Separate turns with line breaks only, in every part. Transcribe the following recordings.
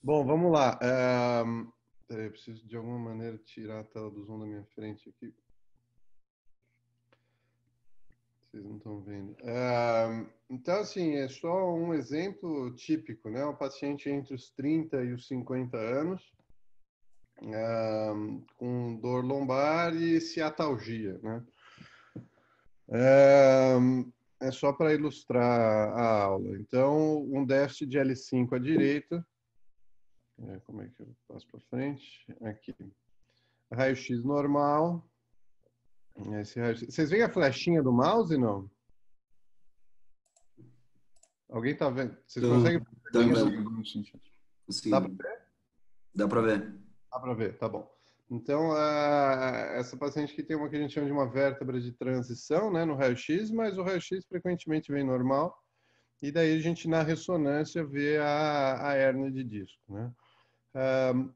Bom, vamos lá. Peraí, eu preciso de alguma maneira tirar a tela do Zoom da minha frente aqui. Vocês não estão vendo. Então, assim, é só um exemplo típico, né? Um paciente entre os 30 e os 50 anos, com dor lombar e ciatalgia, né? É só para ilustrar a aula. Então, um déficit de L5 à direita. Como é que eu passo para frente? Aqui. Raio-X normal. Vocês veem a flechinha do mouse, não? Alguém tá vendo? Vocês
Tô,
conseguem ver a
tô
flechinha do...
vendo.
Dá pra
Conseguindo.
ver?
Dá pra ver.
Dá pra ver, tá bom. Então, essa paciente que tem uma que a gente chama de uma vértebra de transição, né, no raio-x, mas o raio-x frequentemente vem normal, e daí a gente na ressonância vê a hérnia de disco, né?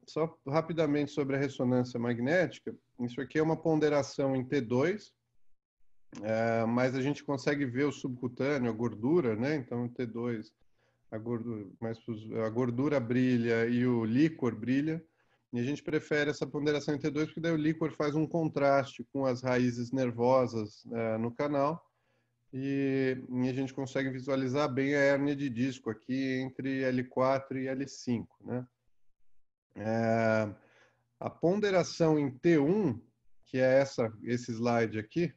Só rapidamente sobre a ressonância magnética, isso aqui é uma ponderação em T2, mas a gente consegue ver o subcutâneo, a gordura, né? Então, T2, a gordura brilha e o líquor brilha. E a gente prefere essa ponderação em T2 porque daí o líquor faz um contraste com as raízes nervosas no canal e a gente consegue visualizar bem a hérnia de disco aqui entre L4 e L5, né? A ponderação em T1, que é esse slide aqui,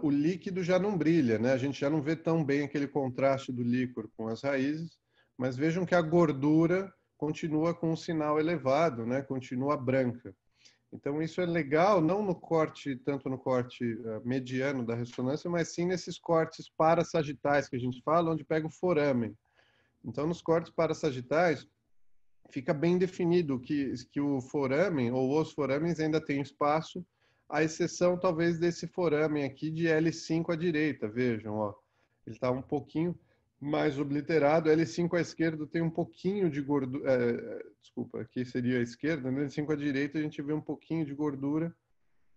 o líquido já não brilha, né? A gente já não vê tão bem aquele contraste do líquor com as raízes, mas vejam que a gordura continua com um sinal elevado, né? Continua branca. Então isso é legal, não no corte, tanto no corte mediano da ressonância, mas sim nesses cortes parassagitais que a gente fala, onde pega o foramen. Então nos cortes parassagitais fica bem definido que o foramen ou os foramens ainda tem espaço, à exceção talvez desse foramen aqui de L5 à direita, vejam, ó, ele está um pouquinho mais obliterado, L5 à esquerda tem um pouquinho de gordura, desculpa, aqui seria a esquerda, né? L5 à direita a gente vê um pouquinho de gordura,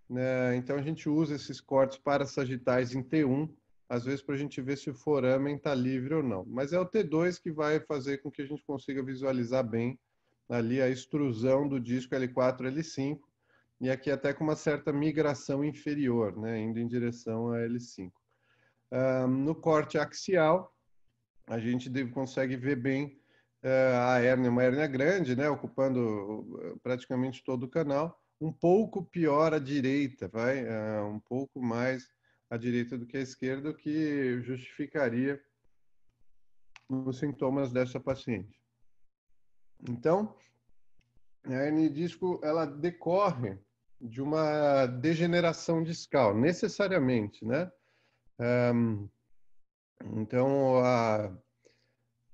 né? Então a gente usa esses cortes parassagitais em T1, às vezes para a gente ver se o foramen está livre ou não. Mas é o T2 que vai fazer com que a gente consiga visualizar bem ali a extrusão do disco L4, L5, e aqui até com uma certa migração inferior, né, indo em direção a L5. No corte axial, a gente consegue ver bem a hérnia, uma hérnia grande, né, ocupando praticamente todo o canal, um pouco pior à direita, um pouco mais à direita do que à esquerda, o que justificaria os sintomas dessa paciente. Então, a hernia de disco, ela decorre de uma degeneração discal, necessariamente, né? Então,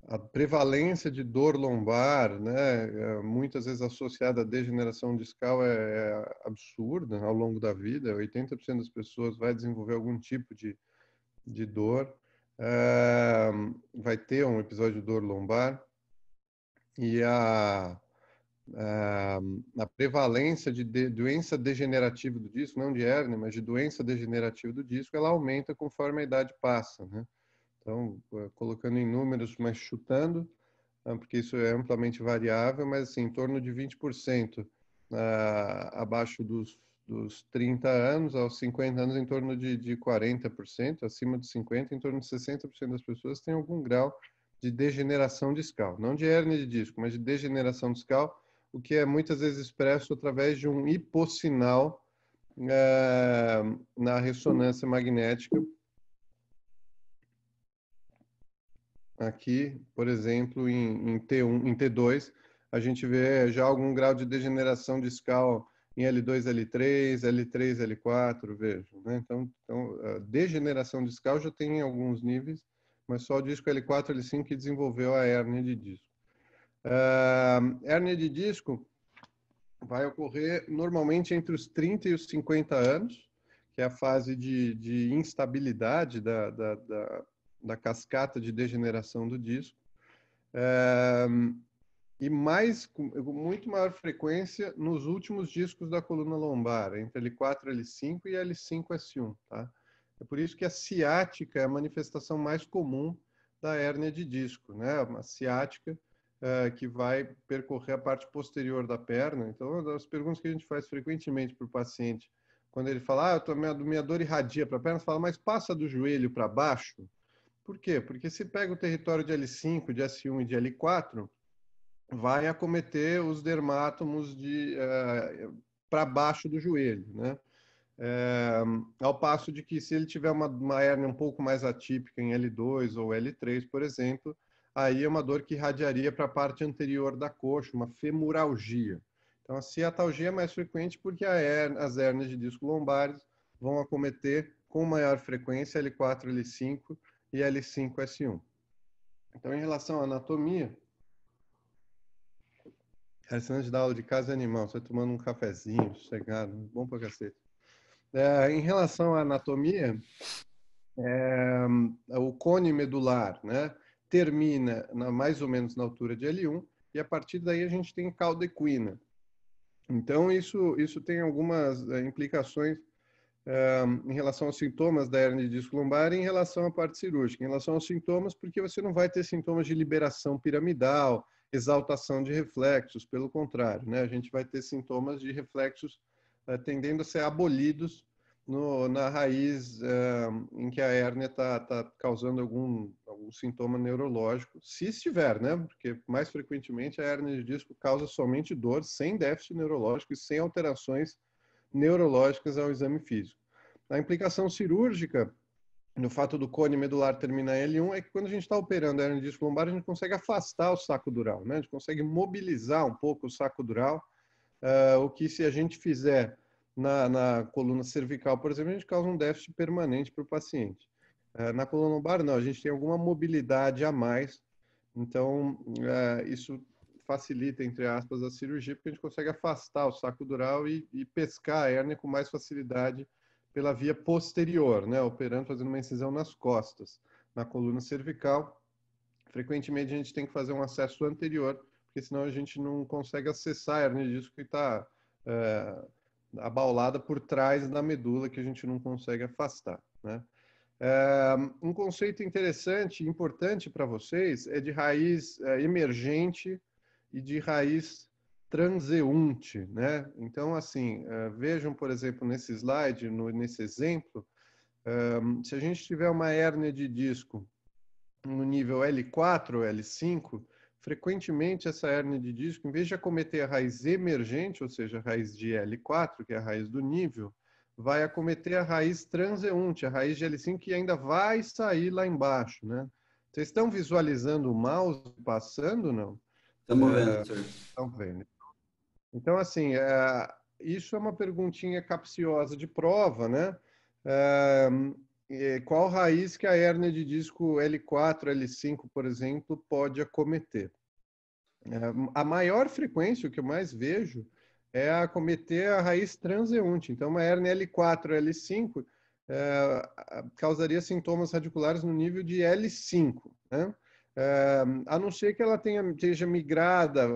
a prevalência de dor lombar, né, muitas vezes associada à degeneração discal é absurda ao longo da vida. 80% das pessoas vai desenvolver algum tipo de dor, vai ter um episódio de dor lombar. E a prevalência de doença degenerativa do disco, não de hérnia, mas de doença degenerativa do disco, ela aumenta conforme a idade passa, né? Então, colocando em números, mas chutando, porque isso é amplamente variável, mas assim, em torno de 20% abaixo dos 30 anos, aos 50 anos, em torno de 40%, acima de 50%, em torno de 60% das pessoas têm algum grau de degeneração discal. Não de hérnia de disco, mas de degeneração discal, o que é muitas vezes expresso através de um hipossinal na ressonância magnética. Aqui, por exemplo, em T1, em T2, a gente vê já algum grau de degeneração discal em L2, L3, L3, L4, vejo, né? Então, a degeneração discal já tem alguns níveis, mas só o disco L4, L5 que desenvolveu a hérnia de disco. Hérnia de disco vai ocorrer normalmente entre os 30 e os 50 anos, que é a fase de instabilidade da cascata de degeneração do disco. E com muito maior frequência nos últimos discos da coluna lombar, entre L4, L5 e L5, S1. Tá? É por isso que a ciática é a manifestação mais comum da hérnia de disco, né? Uma ciática que vai percorrer a parte posterior da perna. Então, uma das perguntas que a gente faz frequentemente para o paciente, quando ele fala, minha dor irradia para a perna, você fala, mas passa do joelho para baixo? Por quê? Porque se pega o território de L5, de S1 e de L4, vai acometer os dermátomos para baixo do joelho, né? Ao passo de que se ele tiver uma hérnia um pouco mais atípica em L2 ou L3, por exemplo, aí é uma dor que irradiaria para a parte anterior da coxa, uma femuralgia. Então, a ciatalgia é mais frequente porque as hérnias de disco lombares vão acometer com maior frequência L4, L5 e L5, S1. Então, em relação à anatomia, antes de dar aula de casa é animal, você tomando um cafezinho, sossegado, bom pra cacete. Em relação à anatomia, o cone medular, né, termina mais ou menos na altura de L1 e a partir daí a gente tem cauda equina. Então isso tem algumas implicações em relação aos sintomas da hérnia de disco lombar e em relação à parte cirúrgica. Em relação aos sintomas, porque você não vai ter sintomas de liberação piramidal, exaltação de reflexos, pelo contrário, né? A gente vai ter sintomas de reflexos tendendo a ser abolidos na raiz em que a hérnia está causando algum sintoma neurológico, se estiver, né? Porque mais frequentemente a hérnia de disco causa somente dor, sem déficit neurológico e sem alterações neurológicas ao exame físico. A implicação cirúrgica no fato do cone medular terminar em L1 é que quando a gente está operando a hérnia de disco lombar, a gente consegue afastar o saco dural, né? A gente consegue mobilizar um pouco o saco dural, o que se a gente fizer na coluna cervical, por exemplo, a gente causa um déficit permanente para o paciente. Na coluna lombar, não, a gente tem alguma mobilidade a mais, então isso facilita, entre aspas, a cirurgia, porque a gente consegue afastar o saco dural e pescar a hérnia com mais facilidade pela via posterior, né, operando, fazendo uma incisão nas costas. Na coluna cervical, frequentemente a gente tem que fazer um acesso anterior, porque senão a gente não consegue acessar a hérnia de disco que está abaulada por trás da medula, que a gente não consegue afastar, né? Um conceito interessante e importante para vocês é de raiz emergente e de raiz transeunte, né? Então, assim, vejam, por exemplo, nesse slide, nesse exemplo, se a gente tiver uma hérnia de disco no nível L4 ou L5, frequentemente essa hérnia de disco, em vez de acometer a raiz emergente, ou seja, a raiz de L4, que é a raiz do nível, vai acometer a raiz transeunte, a raiz de L5, que ainda vai sair lá embaixo, né? Vocês estão visualizando o mouse passando, não?
Estamos vendo, senhor.
Estão vendo. Então, assim, isso é uma perguntinha capciosa de prova, né? Qual raiz que a hérnia de disco L4, L5, por exemplo, pode acometer? A maior frequência, o que eu mais vejo, é acometer a raiz transeunte. Então, uma hérnia L4, L5 causaria sintomas radiculares no nível de L5, né? A não ser que ela esteja migrada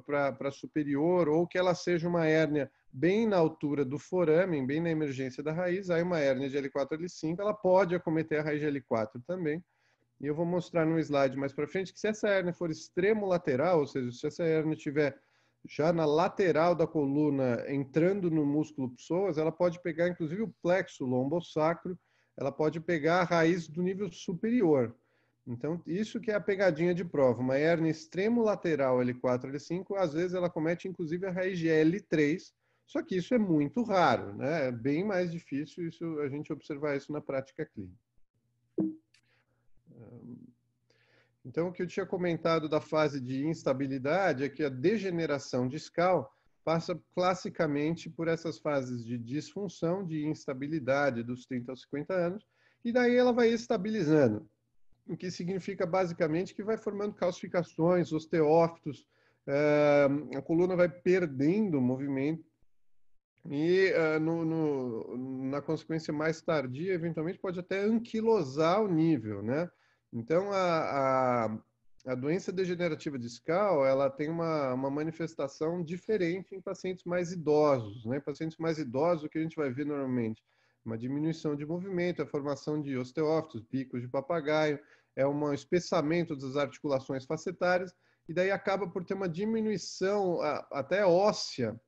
para superior ou que ela seja uma hérnia bem na altura do foramen, bem na emergência da raiz, aí uma hérnia de L4, L5, ela pode acometer a raiz de L4 também. E eu vou mostrar no slide mais para frente que se essa hérnia for extremo lateral, ou seja, se essa hérnia estiver já na lateral da coluna, entrando no músculo psoas, ela pode pegar inclusive o plexo lombosacro, ela pode pegar a raiz do nível superior. Então, isso que é a pegadinha de prova. Uma hérnia extremo lateral L4, L5, às vezes ela comete inclusive a raiz de L3, só que isso é muito raro, né? É bem mais difícil a gente observar isso na prática clínica. Então, o que eu tinha comentado da fase de instabilidade é que a degeneração discal passa classicamente por essas fases de disfunção, de instabilidade dos 30 aos 50 anos, e daí ela vai estabilizando, o que significa basicamente que vai formando calcificações, osteófitos, a coluna vai perdendo movimento e na consequência mais tardia, eventualmente pode até anquilosar o nível, né? Então, a doença degenerativa discal, ela tem uma manifestação diferente em pacientes mais idosos, né? Em pacientes mais idosos, o que a gente vai ver normalmente? Uma diminuição de movimento, a formação de osteófitos, bicos de papagaio, é um espessamento das articulações facetárias, e daí acaba por ter uma diminuição até óssea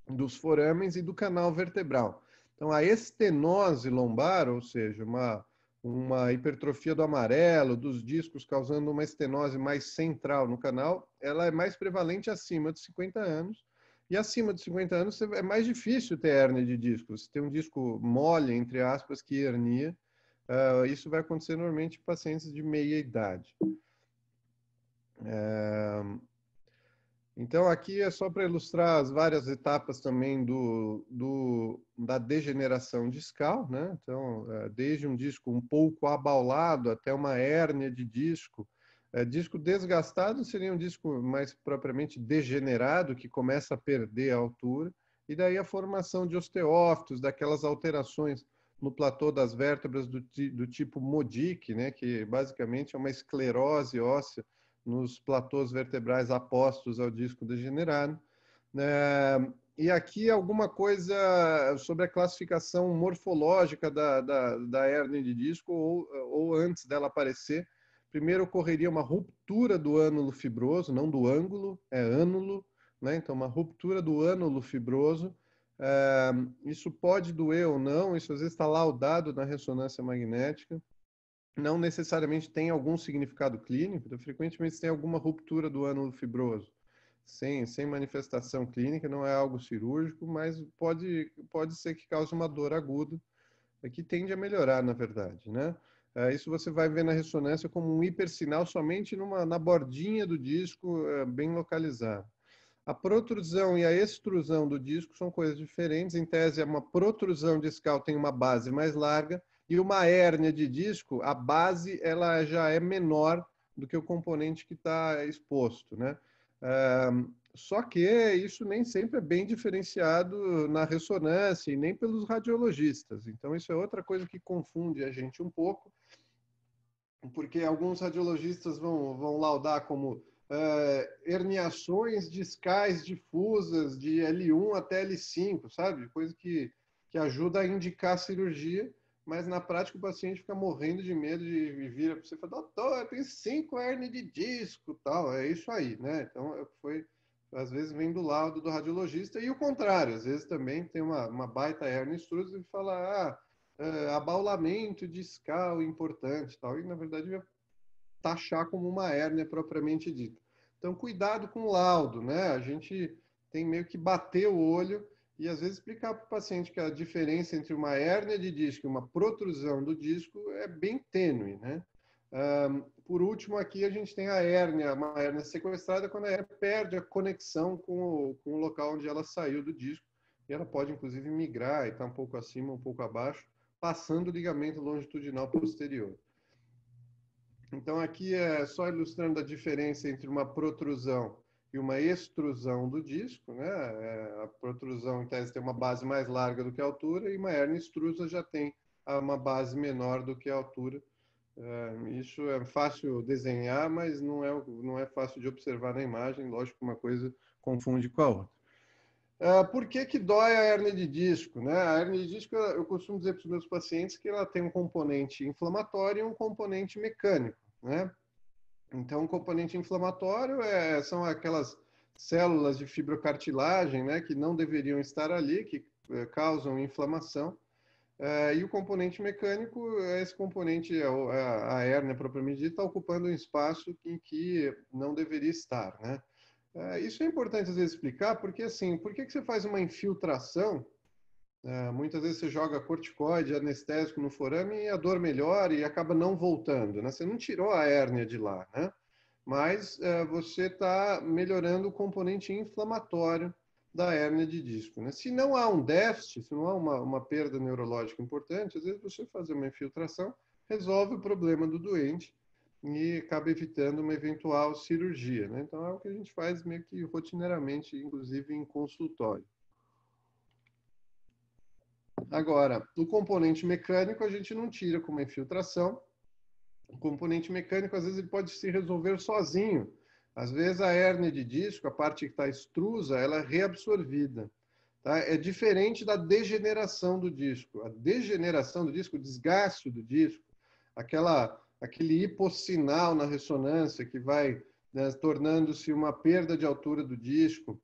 dos forames e do canal vertebral. Então, a estenose lombar, ou seja, uma hipertrofia do amarelo, dos discos, causando uma estenose mais central no canal, ela é mais prevalente acima de 50 anos. E acima de 50 anos é mais difícil ter hérnia de disco. Você tem um disco mole, entre aspas, que hernia. Isso vai acontecer normalmente em pacientes de meia idade. Então, aqui é só para ilustrar as várias etapas também da degeneração discal, né? Então, desde um disco um pouco abaulado até uma hérnia de disco. Disco desgastado seria um disco mais propriamente degenerado, que começa a perder a altura, e daí a formação de osteófitos, daquelas alterações no platô das vértebras do tipo Modic, né? Que basicamente é uma esclerose óssea nos platôs vertebrais apostos ao disco degenerado. E aqui alguma coisa sobre a classificação morfológica da hérnia de disco, ou antes dela aparecer. Primeiro ocorreria uma ruptura do ânulo fibroso, não do ângulo, é ânulo, né? Então uma ruptura do ânulo fibroso. Isso pode doer ou não, isso às vezes está laudado na ressonância magnética. Não necessariamente tem algum significado clínico, então, frequentemente tem alguma ruptura do ânulo fibroso, sem manifestação clínica, não é algo cirúrgico, mas pode ser que cause uma dor aguda, que tende a melhorar, na verdade, né? Isso você vai ver na ressonância como um hipersinal somente na bordinha do disco, bem localizado. A protrusão e a extrusão do disco são coisas diferentes. Em tese, uma protrusão discal tem uma base mais larga, e uma hérnia de disco, a base ela já é menor do que o componente que está exposto, né? Só que isso nem sempre é bem diferenciado na ressonância e nem pelos radiologistas. Então, isso é outra coisa que confunde a gente um pouco, porque alguns radiologistas vão laudar como herniações discais difusas de L1 até L5, sabe? Coisa que ajuda a indicar cirurgia, mas na prática o paciente fica morrendo de medo de vir para você e falar: doutor, eu tenho 5 hérnias de disco, tal. É isso aí, né? Então, às vezes vem do lado do radiologista, e o contrário, às vezes também tem uma baita hérnia extrusa e fala: abaulamento discal importante, tal, e na verdade vai taxar como uma hérnia propriamente dita. Então, cuidado com o laudo, né? A gente tem meio que bater o olho e às vezes explicar para o paciente que a diferença entre uma hérnia de disco e uma protrusão do disco é bem tênue, né? Por último, aqui a gente tem uma hérnia sequestrada, quando a hérnia perde a conexão com o local onde ela saiu do disco, e ela pode inclusive migrar e estar um pouco acima, um pouco abaixo, passando o ligamento longitudinal posterior. Então, aqui é só ilustrando a diferença entre uma protrusão e uma extrusão do disco, né? A protrusão, em tese, tem uma base mais larga do que a altura, e uma hérnia extrusa já tem uma base menor do que a altura. Isso é fácil desenhar, mas não é fácil de observar na imagem. Lógico que uma coisa confunde com a outra. Por que dói a hérnia de disco, né? A hérnia de disco, eu costumo dizer para os meus pacientes que ela tem um componente inflamatório e um componente mecânico, né? Então, o componente inflamatório são aquelas células de fibrocartilagem, né, que não deveriam estar ali, que causam inflamação. E o componente mecânico, esse componente, a hérnia propriamente dita, está ocupando um espaço em que não deveria estar, né? Isso é importante às vezes explicar, porque assim, por que você faz uma infiltração? Muitas vezes você joga corticoide, anestésico no forame e a dor melhora e acaba não voltando, né? Você não tirou a hérnia de lá, né? Mas você está melhorando o componente inflamatório da hérnia de disco, né? Se não há um déficit, se não há uma perda neurológica importante, às vezes você fazer uma infiltração resolve o problema do doente e acaba evitando uma eventual cirurgia, né? Então é o que a gente faz meio que rotineiramente, inclusive em consultório. Agora, o componente mecânico a gente não tira com uma infiltração. O componente mecânico, às vezes, ele pode se resolver sozinho. Às vezes, a hérnia de disco, a parte que está extrusa, ela é reabsorvida. Tá? É diferente da degeneração do disco. A degeneração do disco, o desgaste do disco, aquele hipossinal na ressonância que vai né, tornando-se uma perda de altura do disco,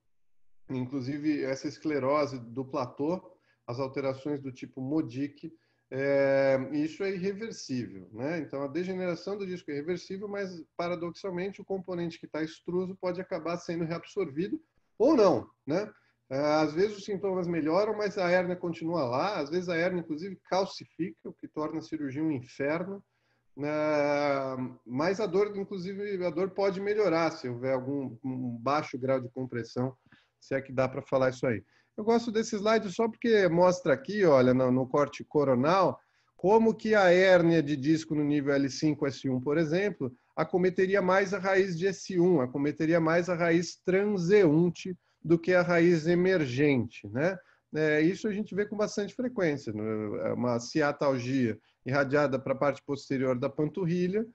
inclusive essa esclerose do platô, as alterações do tipo Modic, isso é irreversível, né? Então, a degeneração do disco é irreversível, mas, paradoxalmente, o componente que está extruso pode acabar sendo reabsorvido ou não, né? Às vezes os sintomas melhoram, mas a hérnia continua lá. Às vezes a hérnia, inclusive, calcifica, o que torna a cirurgia um inferno. Mas a dor, inclusive, a dor pode melhorar se houver um baixo grau de compressão, se é que dá para falar isso aí. Eu gosto desse slide só porque mostra aqui, olha, no corte coronal, como que a hérnia de disco no nível L5, S1, por exemplo, acometeria mais a raiz de S1, acometeria mais a raiz transeunte do que a raiz emergente, né? Isso a gente vê com bastante frequência, né? Uma ciatalgia irradiada para a parte posterior da panturrilha,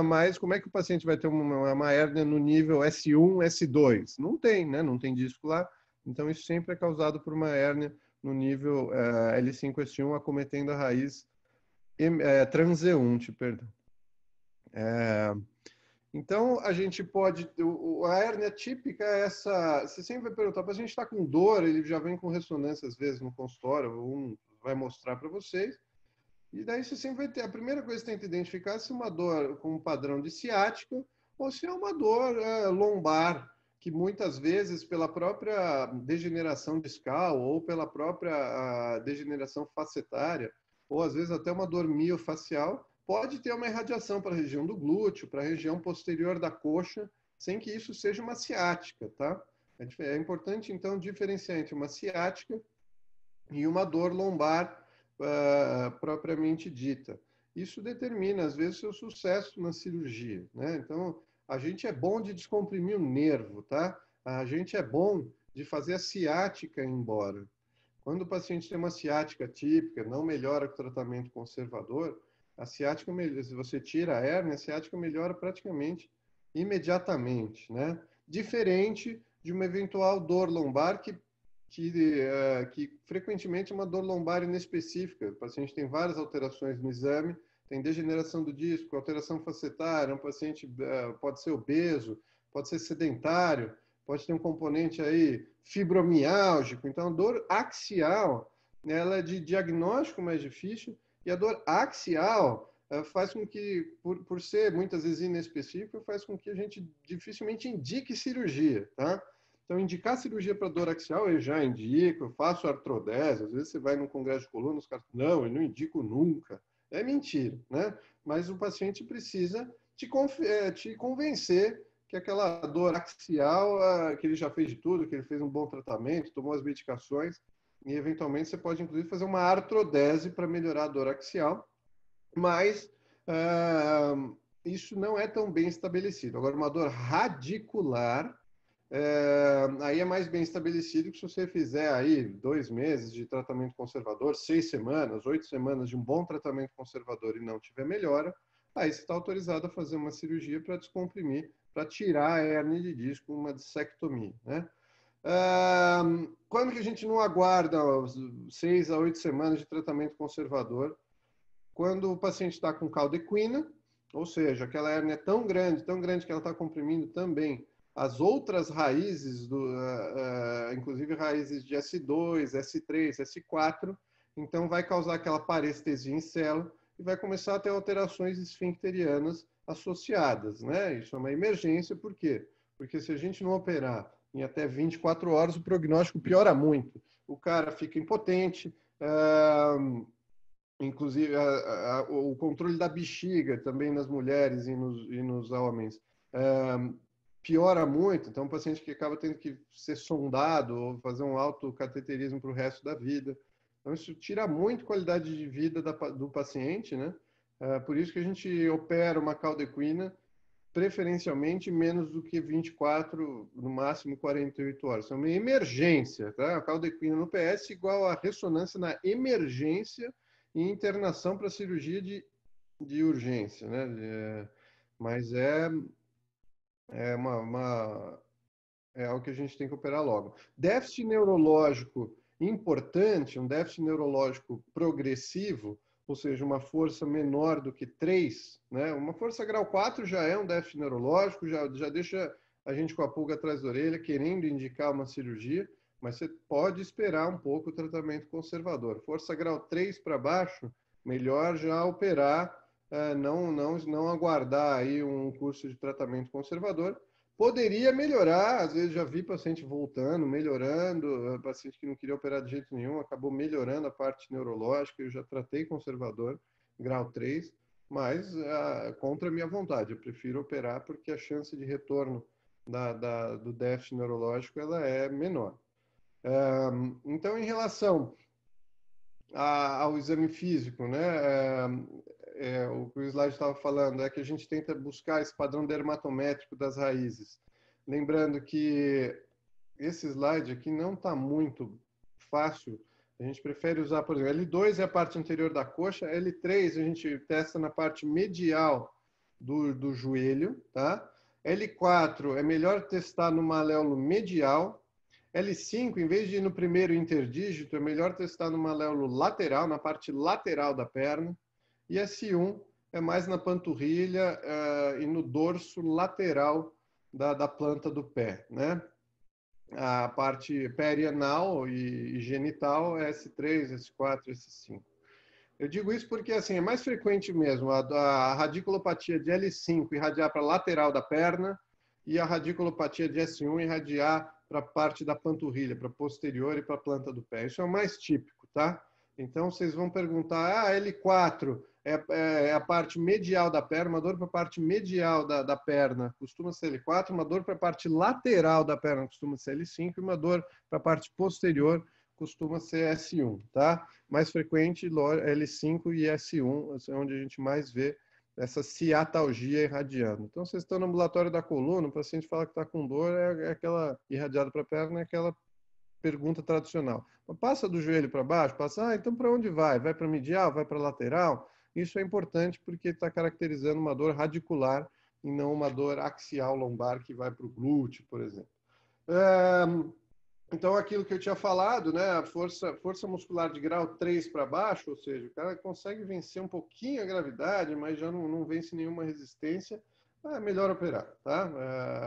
mas como é que o paciente vai ter uma hérnia no nível S1, S2? Não tem, né? Não tem disco lá. Então, isso sempre é causado por uma hérnia no nível L5, S1, acometendo a raiz transeunte, perdão. Então, a gente pode... A hérnia típica é essa... Você sempre vai perguntar, para a gente está com dor, ele já vem com ressonância, às vezes, no consultório, um vai mostrar para vocês. E daí você sempre vai ter... A primeira coisa que você tem que identificar é se uma dor com um padrão de ciática ou se é uma dor lombar, que muitas vezes, pela própria degeneração discal ou pela própria degeneração facetária, ou às vezes até uma dor miofacial, pode ter uma irradiação para a região do glúteo, para a região posterior da coxa, sem que isso seja uma ciática, tá? É importante, então, diferenciar entre uma ciática e uma dor lombar propriamente dita. Isso determina, às vezes, seu sucesso na cirurgia, né? Então, a gente é bom de descomprimir o nervo, tá? A gente é bom de fazer a ciática ir embora. Quando o paciente tem uma ciática típica, não melhora com o tratamento conservador, a ciática, se você tira a hérnia, a ciática melhora praticamente imediatamente, né? Diferente de uma eventual dor lombar que frequentemente é uma dor lombar inespecífica. O paciente tem várias alterações no exame, tem degeneração do disco, alteração facetária, um paciente pode ser obeso, pode ser sedentário, pode ter um componente aí fibromiálgico. Então, a dor axial, ela é de diagnóstico mais difícil, e a dor axial faz com que, por ser muitas vezes inespecífica, faz com que a gente dificilmente indique cirurgia, tá? Então, indicar cirurgia para dor axial, eu já indico, eu faço artrodese. Às vezes você vai num congresso de coluna, os caras, não, eu não indico nunca. É mentira, né? Mas o paciente precisa te convencer que aquela dor axial, que ele já fez de tudo, que ele fez um bom tratamento, tomou as medicações, e eventualmente você pode, inclusive, fazer uma artrodese para melhorar a dor axial, mas isso não é tão bem estabelecido. Agora, uma dor radicular, aí é mais bem estabelecido que se você fizer aí 2 meses de tratamento conservador, 6 semanas, 8 semanas de um bom tratamento conservador e não tiver melhora, aí você está autorizado a fazer uma cirurgia para descomprimir, para tirar a hérnia de disco, uma dissectomia, né? Quando que a gente não aguarda 6 a 8 semanas de tratamento conservador? Quando o paciente está com caldequina, ou seja, aquela hérnia é tão grande que ela está comprimindo também as outras raízes, inclusive raízes de S2, S3, S4, então vai causar aquela parestesia em célula e vai começar a ter alterações esfincterianas associadas, né? Isso é uma emergência, por quê? Porque se a gente não operar em até 24 horas, o prognóstico piora muito. O cara fica impotente, inclusive o controle da bexiga também nas mulheres e nos homens piora muito. Então, um paciente que acaba tendo que ser sondado ou fazer um autocateterismo para o resto da vida. Então, isso tira muito qualidade de vida do paciente, né? Por isso que a gente opera uma caldequina preferencialmente menos do que 24, no máximo 48 horas. É uma emergência, tá? A caldequina no PS igual a ressonância na emergência e internação para cirurgia de urgência, né? Mas é algo que a gente tem que operar logo. Déficit neurológico importante, um déficit neurológico progressivo, ou seja, uma força menor do que 3, né? Uma força grau 4 já é um déficit neurológico, já deixa a gente com a pulga atrás da orelha, querendo indicar uma cirurgia, mas você pode esperar um pouco o tratamento conservador. Força grau 3 para baixo, melhor já operar, não aguardar aí um curso de tratamento conservador. Poderia melhorar, às vezes já vi paciente voltando, melhorando, paciente que não queria operar de jeito nenhum, acabou melhorando a parte neurológica, eu já tratei conservador, grau 3, mas contra a minha vontade, eu prefiro operar porque a chance de retorno do déficit neurológico ela é menor. Então, em relação ao exame físico, né? O que o slide estava falando é que a gente tenta buscar esse padrão dermatométrico das raízes. Lembrando que esse slide aqui não está muito fácil. A gente prefere usar, por exemplo, L2 é a parte anterior da coxa, L3 a gente testa na parte medial do joelho, tá? L4 é melhor testar no maléolo medial. L5, em vez de ir no primeiro interdígito, é melhor testar no maléolo lateral, na parte lateral da perna. E S1 é mais na panturrilha e no dorso lateral da planta do pé, né? A parte perianal e genital é S3, S4, S5. Eu digo isso porque assim, é mais frequente mesmo a radiculopatia de L5 irradiar para a lateral da perna e a radiculopatia de S1 irradiar para a parte da panturrilha, para a posterior e para a planta do pé. Isso é o mais típico, tá? Então, vocês vão perguntar, L4 é a parte medial da perna, uma dor para a parte medial da perna costuma ser L4, uma dor para a parte lateral da perna costuma ser L5 e uma dor para a parte posterior costuma ser S1, tá? Mais frequente, L5 e S1, é onde a gente mais vê essa ciatalgia irradiando. Então, vocês estão no ambulatório da coluna, o paciente fala que está com dor, é aquela irradiada para a perna, é aquela pergunta tradicional. Passa do joelho para baixo? Passa, então para onde vai? Vai para medial? Vai para lateral? Isso é importante porque está caracterizando uma dor radicular e não uma dor axial lombar que vai para o glúteo, por exemplo. Então, aquilo que eu tinha falado, né, a força muscular de grau 3 para baixo, ou seja, o cara consegue vencer um pouquinho a gravidade, mas já não vence nenhuma resistência, é melhor operar, tá?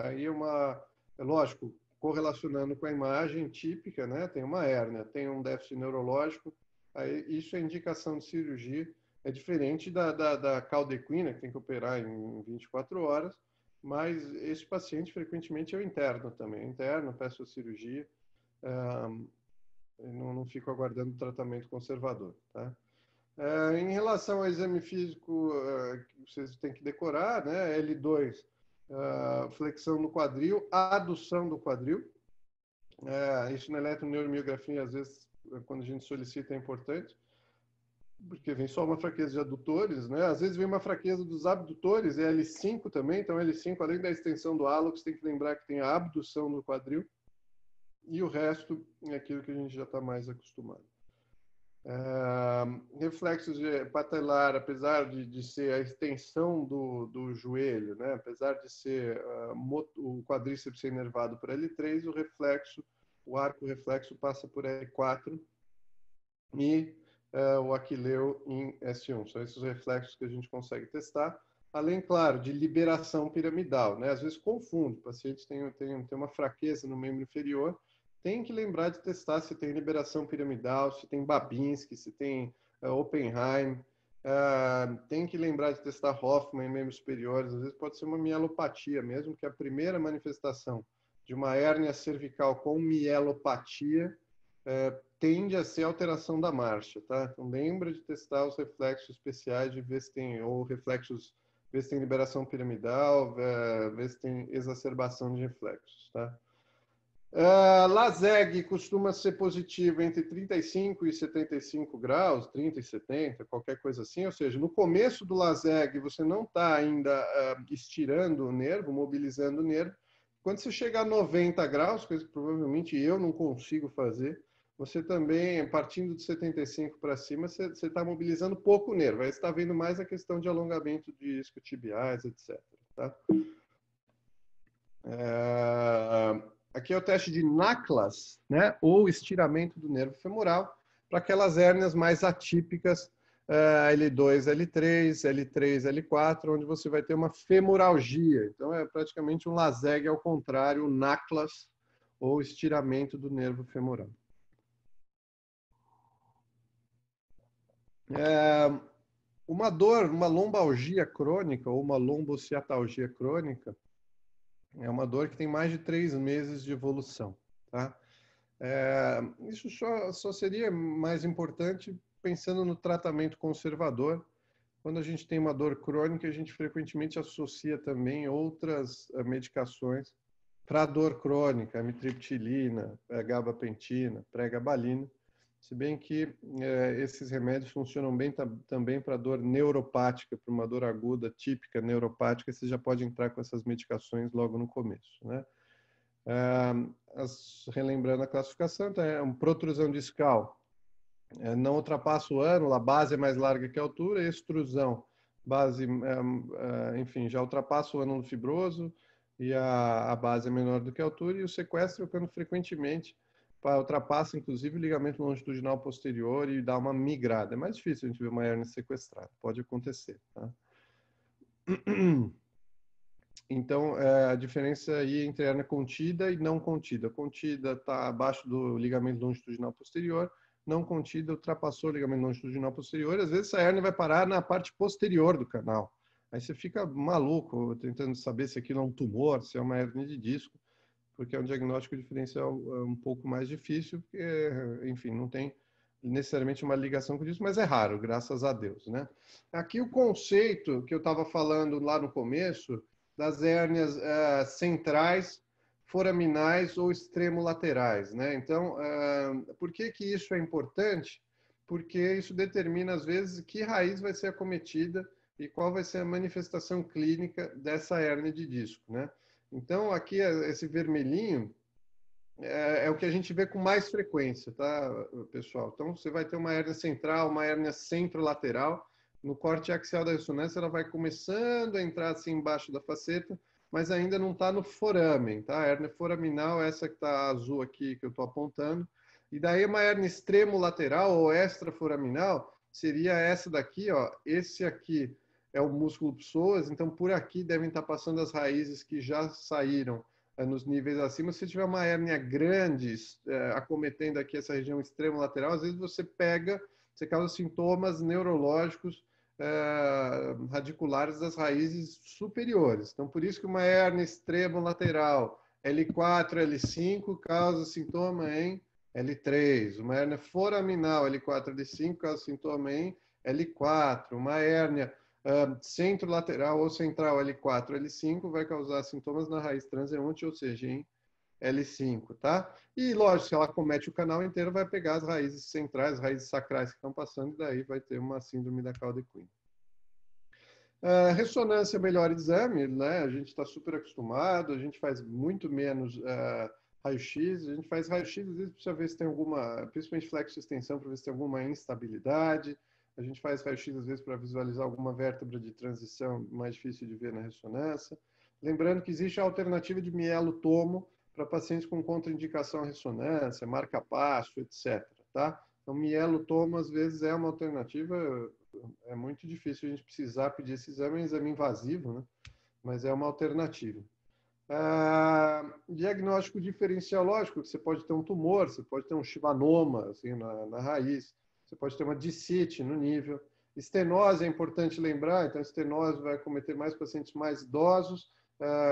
Aí é lógico, correlacionando com a imagem típica, né, tem uma hérnia, tem um déficit neurológico, aí isso é indicação de cirurgia, é diferente da caldequina, que tem que operar em 24 horas, mas esse paciente frequentemente é o interno também, interno, peço a cirurgia, não fico aguardando tratamento conservador, tá? Em relação ao exame físico, vocês têm que decorar, né? L2, flexão no quadril, adução do quadril. Isso na eletroneuromiografia, às vezes, quando a gente solicita, é importante, porque vem só uma fraqueza de adutores, né? Às vezes vem uma fraqueza dos abdutores, é L5 também, então L5, além da extensão do hálux, tem que lembrar que tem a abdução do quadril, e o resto é aquilo que a gente já está mais acostumado. Reflexos patelar, apesar de ser a extensão do joelho, né? Apesar de ser o quadríceps ser inervado por L3, o arco reflexo passa por L4 e o aquileu em S1. São esses reflexos que a gente consegue testar, além, claro, de liberação piramidal, né? Às vezes confunde, o paciente tem uma fraqueza no membro inferior, tem que lembrar de testar se tem liberação piramidal, se tem Babinski, se tem Oppenheim. Tem que lembrar de testar Hoffman em membros superiores. Às vezes pode ser uma mielopatia mesmo, que é a primeira manifestação de uma hérnia cervical com mielopatia tende a ser alteração da marcha, tá? Então lembra de testar os reflexos especiais, de ver se tem, ou reflexos, ver se tem liberação piramidal, ver se tem exacerbação de reflexos, tá? LASEG costuma ser positivo entre 35 e 75 graus, 30 e 70, qualquer coisa assim. Ou seja, no começo do LASEG você não está ainda estirando o nervo, mobilizando o nervo. Quando você chegar a 90 graus, coisa que provavelmente eu não consigo fazer, você também, partindo de 75 para cima, você está mobilizando pouco o nervo. Aí você está vendo mais a questão de alongamento de isquiotibiais, etc. Tá? Aqui é o teste de Naklas, né, ou estiramento do nervo femoral, para aquelas hérnias mais atípicas L2, L3, L3, L4, onde você vai ter uma femoralgia. Então, é praticamente um laseg ao contrário, o NACLAS, ou estiramento do nervo femoral. Uma dor, uma lombalgia crônica ou uma lombociatalgia crônica é uma dor que tem mais de 3 meses de evolução, tá? Isso só seria mais importante pensando no tratamento conservador. Quando a gente tem uma dor crônica, a gente frequentemente associa também outras medicações para dor crônica, amitriptilina, gabapentina, pregabalina, se bem que esses remédios funcionam bem também para dor neuropática, para uma dor aguda típica neuropática, você já pode entrar com essas medicações logo no começo, né? Relembrando a classificação, então, é uma protrusão discal, não ultrapassa o ânula, a base é mais larga que a altura, extrusão, base, enfim, já ultrapassa o ânulo fibroso e a base é menor do que a altura, e o sequestro ocorrendo frequentemente, ultrapassa inclusive o ligamento longitudinal posterior e dá uma migrada. É mais difícil a gente ver uma hérnia sequestrada, pode acontecer, tá? Então, a diferença aí entre hérnia contida e não contida. Contida está abaixo do ligamento longitudinal posterior, não contida ultrapassou o ligamento longitudinal posterior. Às vezes essa hérnia vai parar na parte posterior do canal. Aí você fica maluco tentando saber se aquilo é um tumor, se é uma hérnia de disco, porque é um diagnóstico diferencial um pouco mais difícil, porque, enfim, não tem necessariamente uma ligação com isso, mas é raro, graças a Deus, né? Aqui o conceito que eu estava falando lá no começo, das hérnias centrais, foraminais ou extremolaterais, né? Então, por que isso é importante? Porque isso determina, às vezes, que raiz vai ser acometida e qual vai ser a manifestação clínica dessa hérnia de disco, né? Então, aqui, esse vermelhinho é o que a gente vê com mais frequência, tá, pessoal? Então, você vai ter uma hérnia central, uma hérnia centrolateral. No corte axial da ressonância, ela vai começando a entrar assim embaixo da faceta, mas ainda não está no foramen, tá? A hérnia foraminal, essa que está azul aqui, que eu estou apontando. E daí uma hérnia extremolateral ou extraforaminal seria essa daqui, ó. Esse aqui é o músculo psoas, então por aqui devem estar passando as raízes que já saíram nos níveis acima. Se tiver uma hérnia grande acometendo aqui essa região extremolateral, às vezes você causa sintomas neurológicos radiculares das raízes superiores. Então, por isso que uma hérnia extremolateral L4, L5 causa sintoma em L3. Uma hérnia foraminal L4, L5 causa sintoma em L4. Uma hérnia centro-lateral ou central L4, L5 vai causar sintomas na raiz transeunte, ou seja, em L5, tá? E, lógico, se ela comete o canal inteiro, vai pegar as raízes centrais, as raízes sacrais que estão passando, e daí vai ter uma síndrome da cauda equina. Ressonância é o melhor exame, né? A gente está super acostumado, a gente faz muito menos raio-x, a gente faz raio-x, às vezes precisa ver se tem alguma, principalmente flexo-extensão, para ver se tem alguma instabilidade. A gente faz raio-x, às vezes, para visualizar alguma vértebra de transição mais difícil de ver na ressonância. Lembrando que existe a alternativa de mielotomo para pacientes com contraindicação à ressonância, marca-passo, etc. Tá? Então, mielotomo, às vezes, é uma alternativa. É muito difícil a gente precisar pedir esse exame, é um exame invasivo, né? Mas é uma alternativa. Diagnóstico diferencial, lógico, que você pode ter um tumor, você pode ter um chivanoma assim, na raiz, você pode ter uma discite no nível. Estenose é importante lembrar, então estenose vai acometer mais pacientes mais idosos,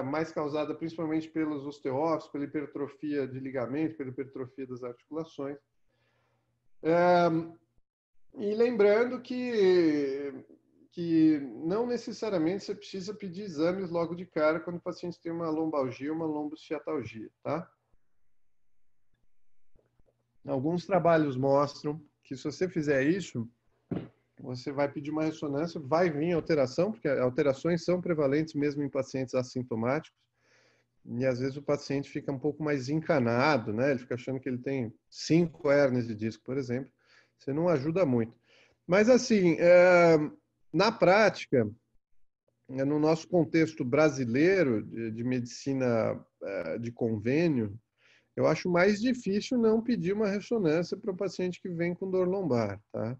mais causada principalmente pelos osteócitos, pela hipertrofia de ligamentos, pela hipertrofia das articulações. E lembrando que não necessariamente você precisa pedir exames logo de cara quando o paciente tem uma lombalgia ou uma lombociatalgia, tá? Alguns trabalhos mostram que se você fizer isso, você vai pedir uma ressonância, vai vir alteração, porque alterações são prevalentes mesmo em pacientes assintomáticos, e às vezes o paciente fica um pouco mais encanado, né? Ele fica achando que ele tem 5 hérnias de disco, por exemplo. Você não ajuda muito. Mas assim, na prática, no nosso contexto brasileiro de medicina de convênio, eu acho mais difícil não pedir uma ressonância para o paciente que vem com dor lombar, tá?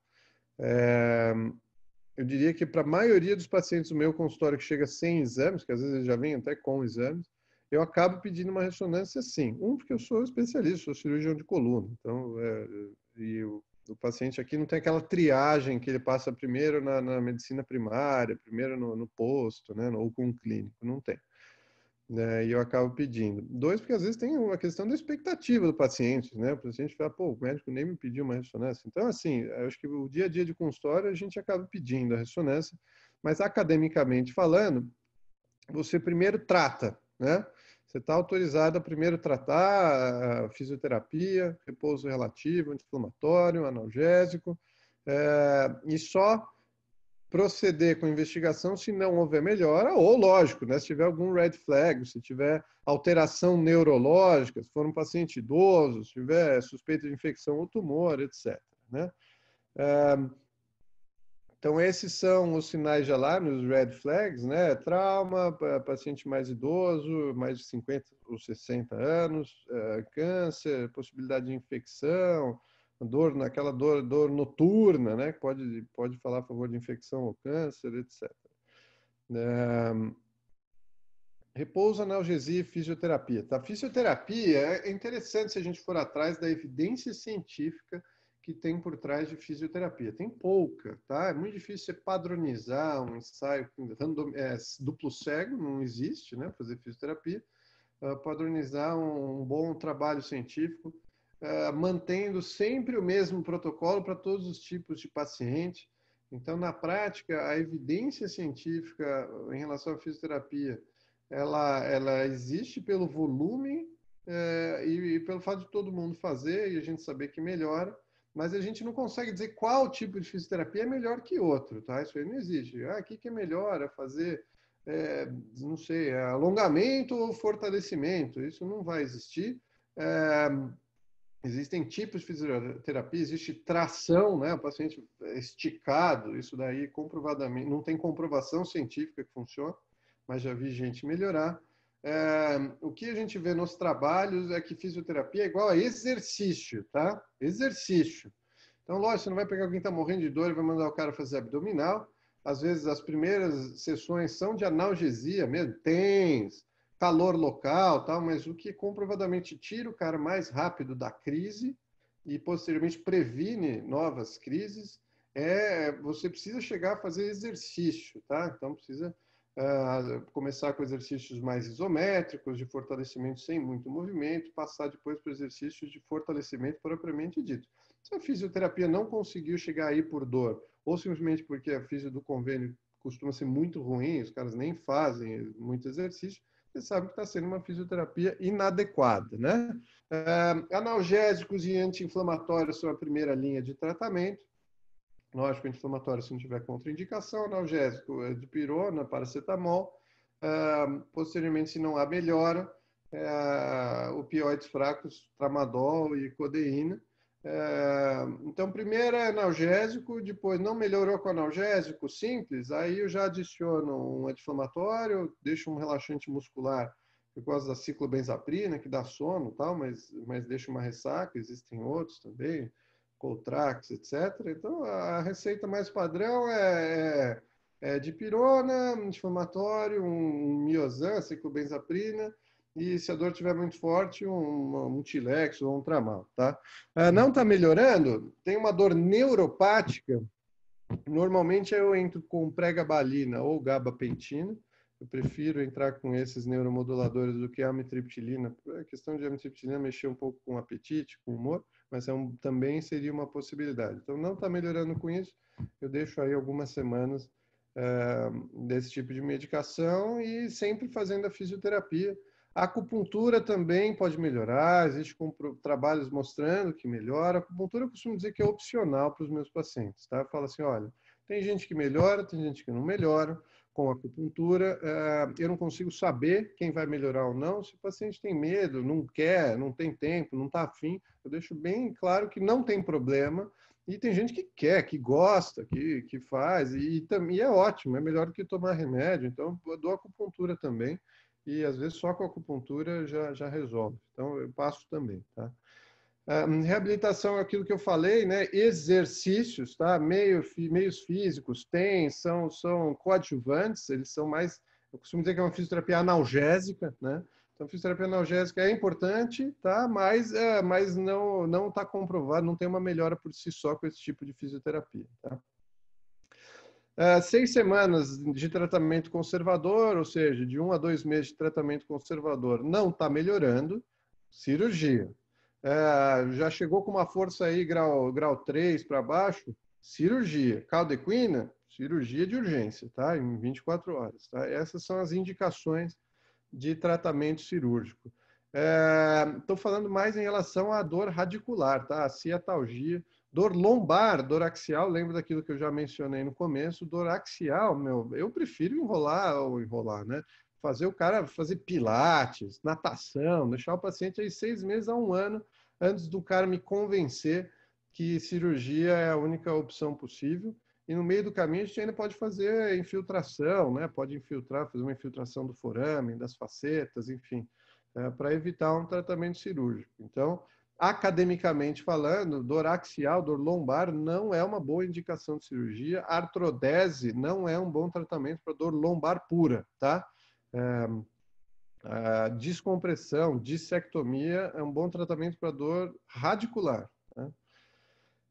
Eu diria que para a maioria dos pacientes do meu consultório que chega sem exames, que às vezes eles já vêm até com exames, eu acabo pedindo uma ressonância sim. Porque eu sou especialista, sou cirurgião de coluna. Então, e o paciente aqui não tem aquela triagem que ele passa primeiro na medicina primária, primeiro no posto, né, ou com o clínico. Não tem. Né, e eu acabo pedindo. Dois, porque às vezes tem uma questão da expectativa do paciente, né? O paciente fala, pô, o médico nem me pediu uma ressonância. Então, assim, eu acho que o dia a dia de consultório a gente acaba pedindo a ressonância, mas academicamente falando, você primeiro trata, né? Você está autorizado a primeiro tratar a fisioterapia, repouso relativo, anti-inflamatório, analgésico, e só proceder com investigação se não houver melhora, ou lógico, né, se tiver algum red flag, se tiver alteração neurológica, se for um paciente idoso, se tiver suspeita de infecção ou tumor, etc. Né? Então, esses são os sinais de alarme, os red flags, né? Trauma, paciente mais idoso, mais de 50 ou 60 anos, câncer, possibilidade de infecção, aquela dor noturna, né? Que pode falar a favor de infecção ou câncer, etc. Repouso, analgesia e fisioterapia. Tá? Fisioterapia é interessante se a gente for atrás da evidência científica que tem por trás de fisioterapia. Tem pouca, tá? É muito difícil você padronizar um ensaio duplo cego, não existe, né? Fazer fisioterapia. Padronizar um bom trabalho científico, mantendo sempre o mesmo protocolo para todos os tipos de paciente. Então, na prática, a evidência científica em relação à fisioterapia, ela existe pelo volume e pelo fato de todo mundo fazer e a gente saber que melhora, mas a gente não consegue dizer qual tipo de fisioterapia é melhor que outro, tá? Isso aí não existe. O que é melhor? É fazer, não sei, alongamento ou fortalecimento? Isso não vai existir. Existem tipos de fisioterapia, existe tração, né? O paciente esticado, isso daí comprovadamente, não tem comprovação científica que funciona, mas já vi gente melhorar. O que a gente vê nos trabalhos é que fisioterapia é igual a exercício, tá? Exercício. Então, lógico, você não vai pegar alguém que está morrendo de dor e vai mandar o cara fazer abdominal. Às vezes, as primeiras sessões são de analgesia mesmo, TENS, calor local, tal, mas o que comprovadamente tira o cara mais rápido da crise e, posteriormente, previne novas crises, você precisa chegar a fazer exercício, tá? Então, precisa começar com exercícios mais isométricos, de fortalecimento sem muito movimento, passar depois para exercícios de fortalecimento propriamente dito. Se a fisioterapia não conseguiu chegar aí por dor, ou simplesmente porque a fisio do convênio costuma ser muito ruim, os caras nem fazem muito exercício, você sabe que está sendo uma fisioterapia inadequada, né? Analgésicos e anti-inflamatórios são a primeira linha de tratamento. Lógico, anti-inflamatório se não tiver contraindicação, analgésico é dipirona, paracetamol. Posteriormente, se não há melhora, opioides fracos, tramadol e codeína. Então, primeiro é analgésico, depois não melhorou com analgésico simples, aí eu já adiciono um anti-inflamatório, deixo um relaxante muscular, por causa da ciclobenzaprina, que dá sono, tal, mas deixa uma ressaca, existem outros também, Coltrax, etc. Então, a receita mais padrão é dipirona, anti-inflamatório, um Miozan, ciclobenzaprina, e se a dor estiver muito forte, um Tilex ou um Tramal, tá? Não está melhorando? Tem uma dor neuropática, normalmente eu entro com pregabalina ou gabapentina, eu prefiro entrar com esses neuromoduladores do que a amitriptilina. A questão de amitriptilina mexer um pouco com o apetite, com o humor, mas também seria uma possibilidade. Então, não está melhorando com isso, eu deixo aí algumas semanas desse tipo de medicação e sempre fazendo a fisioterapia. A acupuntura também pode melhorar, existem trabalhos mostrando que melhora. A acupuntura eu costumo dizer que é opcional para os meus pacientes, tá? Eu falo assim, olha, tem gente que melhora, tem gente que não melhora com a acupuntura. Eu não consigo saber quem vai melhorar ou não. Se o paciente tem medo, não quer, não tem tempo, não está afim, eu deixo bem claro que não tem problema. E tem gente que quer, que gosta, que faz, e é ótimo, é melhor do que tomar remédio. Então, eu dou acupuntura também, e às vezes só com a acupuntura já resolve. Então, eu passo também, tá? Reabilitação é aquilo que eu falei, né? Exercícios, tá? Meios físicos são coadjuvantes, eles são mais, eu costumo dizer que é uma fisioterapia analgésica, né? Então, a fisioterapia analgésica é importante, tá? Mas não está comprovado, não tem uma melhora por si só com esse tipo de fisioterapia, tá? 6 semanas de tratamento conservador, ou seja, de 1 a 2 meses de tratamento conservador, não está melhorando, cirurgia. Já chegou com uma força aí, grau 3 para baixo, cirurgia. Caldequina, cirurgia de urgência, tá? Em 24 horas. Tá? Essas são as indicações de tratamento cirúrgico. Estou falando mais em relação à dor radicular, tá? A ciatalgia. Dor lombar, dor axial, lembra daquilo que eu já mencionei no começo, dor axial, eu prefiro enrolar, né? Fazer o cara fazer pilates, natação, deixar o paciente aí 6 meses a 1 ano antes do cara me convencer que cirurgia é a única opção possível. E no meio do caminho a gente ainda pode fazer infiltração, né? Pode infiltrar, fazer uma infiltração do foramen, das facetas, enfim, para evitar um tratamento cirúrgico. Então, academicamente falando, dor axial, dor lombar não é uma boa indicação de cirurgia. Artrodese não é um bom tratamento para dor lombar pura, tá? Descompressão, dissectomia é um bom tratamento para dor radicular. Tá?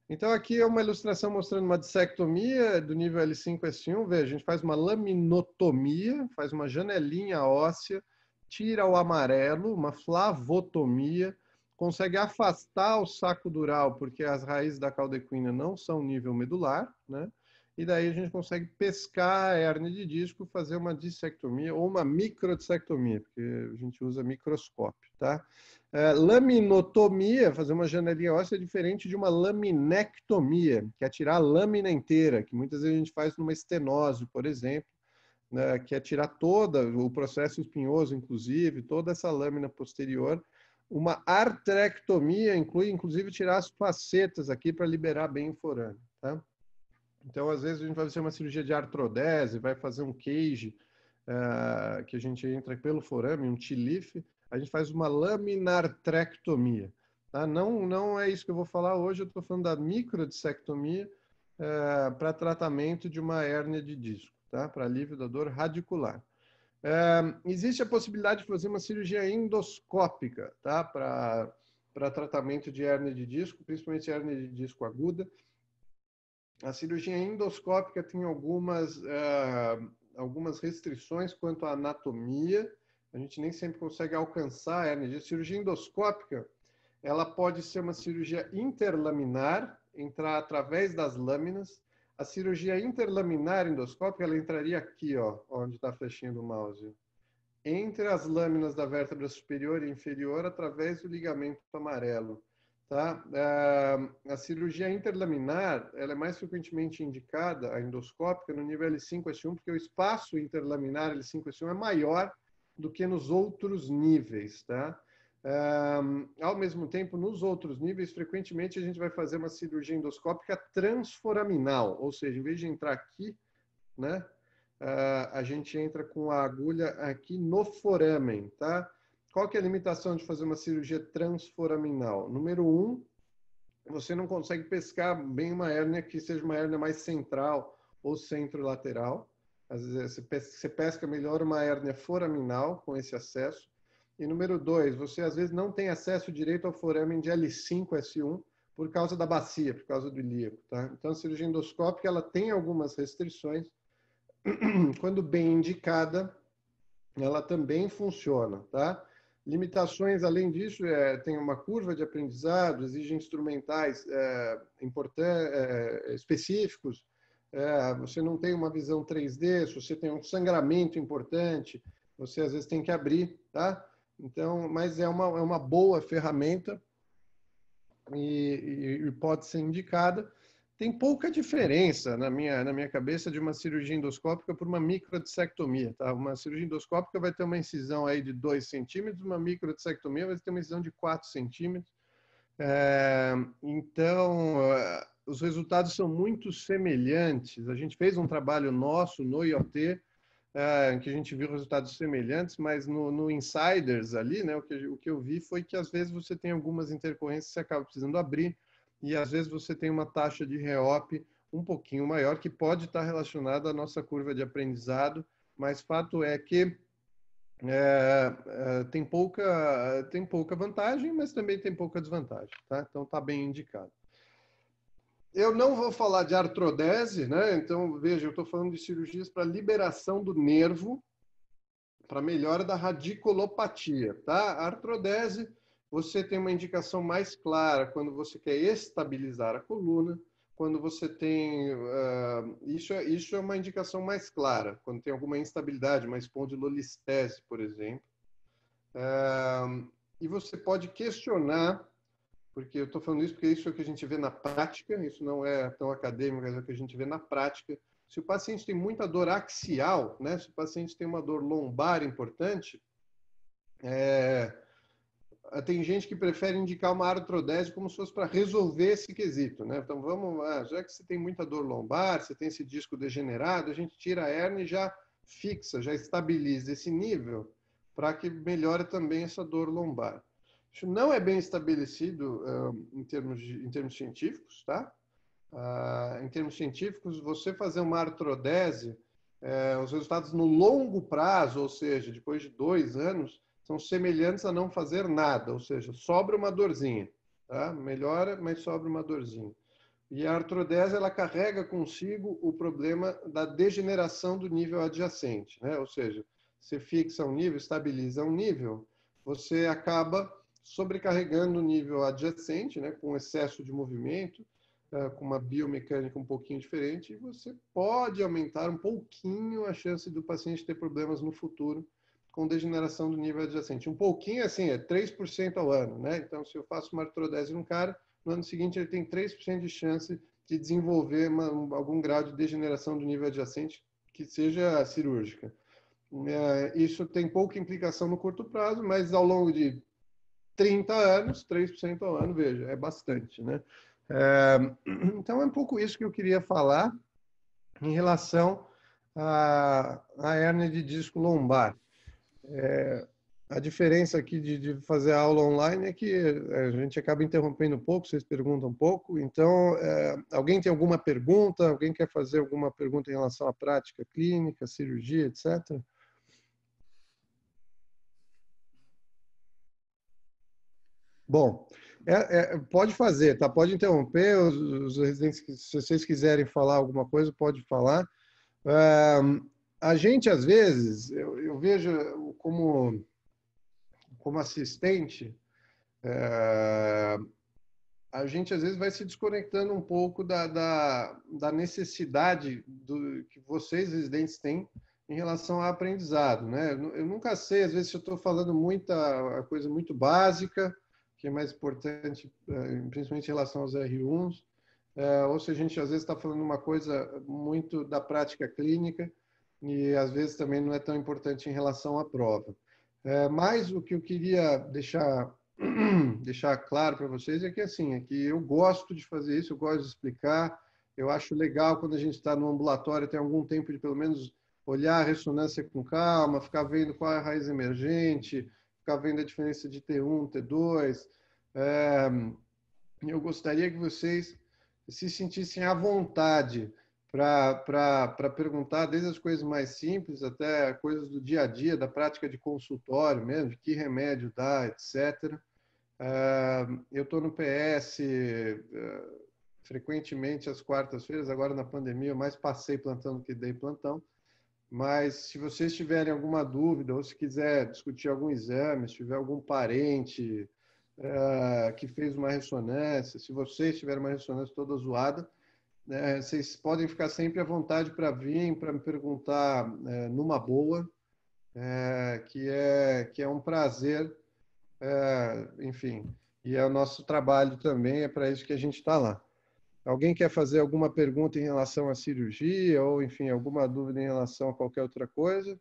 Então, aqui é uma ilustração mostrando uma dissectomia do nível L5-S1. Veja, a gente faz uma laminotomia, faz uma janelinha óssea, tira o amarelo, uma flavotomia, consegue afastar o saco dural, porque as raízes da caldequina não são nível medular, né? E daí a gente consegue pescar a hérnia de disco, fazer uma dissectomia ou uma microdissectomia, porque a gente usa microscópio, tá? Laminotomia, fazer uma janelinha óssea, é diferente de uma laminectomia, que é tirar a lâmina inteira, que muitas vezes a gente faz numa estenose, por exemplo, né, que é tirar todo o processo espinhoso, inclusive, toda essa lâmina posterior. Uma artrectomia inclui, inclusive, tirar as facetas aqui para liberar bem o forame, tá? Então, às vezes, a gente vai fazer uma cirurgia de artrodese, vai fazer um cage, que a gente entra pelo forame, um T-leaf, a gente faz uma laminartrectomia. Tá? Não é isso que eu vou falar hoje, eu estou falando da microdissectomia para tratamento de uma hérnia de disco, tá? Para alívio da dor radicular. Existe a possibilidade de fazer uma cirurgia endoscópica, tá? Para tratamento de hérnia de disco, principalmente hérnia de disco aguda. A cirurgia endoscópica tem algumas restrições quanto à anatomia. A gente nem sempre consegue alcançar a hérnia de disco. Cirurgia endoscópica, ela pode ser uma cirurgia interlaminar, entrar através das lâminas. A cirurgia interlaminar endoscópica, ela entraria aqui, ó, onde está a flechinha do mouse. Entre as lâminas da vértebra superior e inferior, através do ligamento amarelo. Tá? A cirurgia interlaminar, ela é mais frequentemente indicada, a endoscópica, no nível L5-S1, porque o espaço interlaminar L5-S1 é maior do que nos outros níveis. Tá? Ao mesmo tempo, nos outros níveis, frequentemente a gente vai fazer uma cirurgia endoscópica transforaminal, ou seja, em vez de entrar aqui, né, a gente entra com a agulha aqui no foramen, tá? Qual que é a limitação de fazer uma cirurgia transforaminal? Número 1, você não consegue pescar bem uma hérnia que seja uma hérnia mais central ou centrolateral. Às vezes você pesca melhor uma hérnia foraminal com esse acesso. E número 2, você às vezes não tem acesso direito ao foramen de L5-S1 por causa da bacia, por causa do ilíaco, tá? Então a cirurgia endoscópica ela tem algumas restrições. Quando bem indicada, ela também funciona, tá? Limitações, além disso, tem uma curva de aprendizado, exige instrumentais específicos, você não tem uma visão 3D, se você tem um sangramento importante, você às vezes tem que abrir, tá? Então, mas é uma boa ferramenta e pode ser indicada. Tem pouca diferença na minha cabeça de uma cirurgia endoscópica por uma microdissectomia, tá? Uma cirurgia endoscópica vai ter uma incisão aí de 2 centímetros, uma microdissectomia vai ter uma incisão de 4 centímetros. Então, os resultados são muito semelhantes. A gente fez um trabalho nosso no IoT, em que a gente viu resultados semelhantes, mas no Insiders ali, né, o que eu vi foi que às vezes você tem algumas intercorrências que você acaba precisando abrir, e às vezes você tem uma taxa de reop um pouquinho maior, que pode estar relacionada à nossa curva de aprendizado, mas fato é que tem pouca vantagem, mas também tem pouca desvantagem, tá? Então está bem indicado. Eu não vou falar de artrodese, né? Então, veja, eu estou falando de cirurgias para liberação do nervo, para melhora da radiculopatia, tá? A artrodese, você tem uma indicação mais clara quando você quer estabilizar a coluna, quando você tem... isso é uma indicação mais clara, quando tem alguma instabilidade, uma espondilolistese, por exemplo. E você pode questionar, porque eu estou falando isso porque isso é o que a gente vê na prática, isso não é tão acadêmico, mas é o que a gente vê na prática. Se o paciente tem muita dor axial, né, se o paciente tem uma dor lombar importante, tem gente que prefere indicar uma artrodese como se fosse para resolver esse quesito, né? Então vamos lá, já que você tem muita dor lombar, você tem esse disco degenerado, a gente tira a hérnia e já fixa, já estabiliza esse nível para que melhore também essa dor lombar. Isso não é bem estabelecido em termos científicos, tá? Em termos científicos, você fazer uma artrodese, os resultados no longo prazo, ou seja, depois de 2 anos, são semelhantes a não fazer nada, ou seja, sobra uma dorzinha, tá? Melhora, mas sobra uma dorzinha. E a artrodese, ela carrega consigo o problema da degeneração do nível adjacente, né? Ou seja, você fixa um nível, estabiliza um nível, você acaba sobrecarregando o nível adjacente, né? Com excesso de movimento, com uma biomecânica um pouquinho diferente, e você pode aumentar um pouquinho a chance do paciente ter problemas no futuro com degeneração do nível adjacente. Um pouquinho, assim, é 3% ao ano, né? Então, se eu faço uma artrodese num cara, no ano seguinte ele tem 3% de chance de desenvolver algum grau de degeneração do nível adjacente que seja cirúrgica. Isso tem pouca implicação no curto prazo, mas ao longo de 30 anos, 3% ao ano, veja, é bastante, né? Então, é um pouco isso que eu queria falar em relação à hérnia de disco lombar. A diferença aqui de fazer a aula online é que a gente acaba interrompendo um pouco, vocês perguntam um pouco. Então, alguém tem alguma pergunta? Alguém quer fazer alguma pergunta em relação à prática clínica, cirurgia, etc.? Bom, pode fazer, tá? Pode interromper os residentes, se vocês quiserem falar alguma coisa, pode falar. A gente, às vezes, eu vejo como assistente, a gente, às vezes, vai se desconectando um pouco da necessidade que vocês, residentes, têm em relação ao aprendizado, né? Eu nunca sei, às vezes, se eu estou falando muita coisa muito básica, que é mais importante, principalmente em relação aos R1s, ou se a gente, às vezes, está falando uma coisa muito da prática clínica e, às vezes, também não é tão importante em relação à prova. Mas o que eu queria deixar claro para vocês é que, assim, é que eu gosto de fazer isso, eu gosto de explicar, eu acho legal quando a gente está no ambulatório, tem algum tempo de, pelo menos, olhar a ressonância com calma, ficar vendo qual é a raiz emergente, ficar vendo a diferença de T1, T2. Eu gostaria que vocês se sentissem à vontade para perguntar, desde as coisas mais simples até coisas do dia a dia, da prática de consultório mesmo, de que remédio dá, etc. Eu estou no PS frequentemente às quartas-feiras, agora na pandemia eu mais passei plantão do que dei plantão, mas se vocês tiverem alguma dúvida ou se quiser discutir algum exame, se tiver algum parente que fez uma ressonância, se vocês tiverem uma ressonância toda zoada, vocês podem ficar sempre à vontade para vir, para me perguntar numa boa, que é um prazer, enfim, e é o nosso trabalho também, é para isso que a gente está lá. Alguém quer fazer alguma pergunta em relação à cirurgia ou, enfim, alguma dúvida em relação a qualquer outra coisa?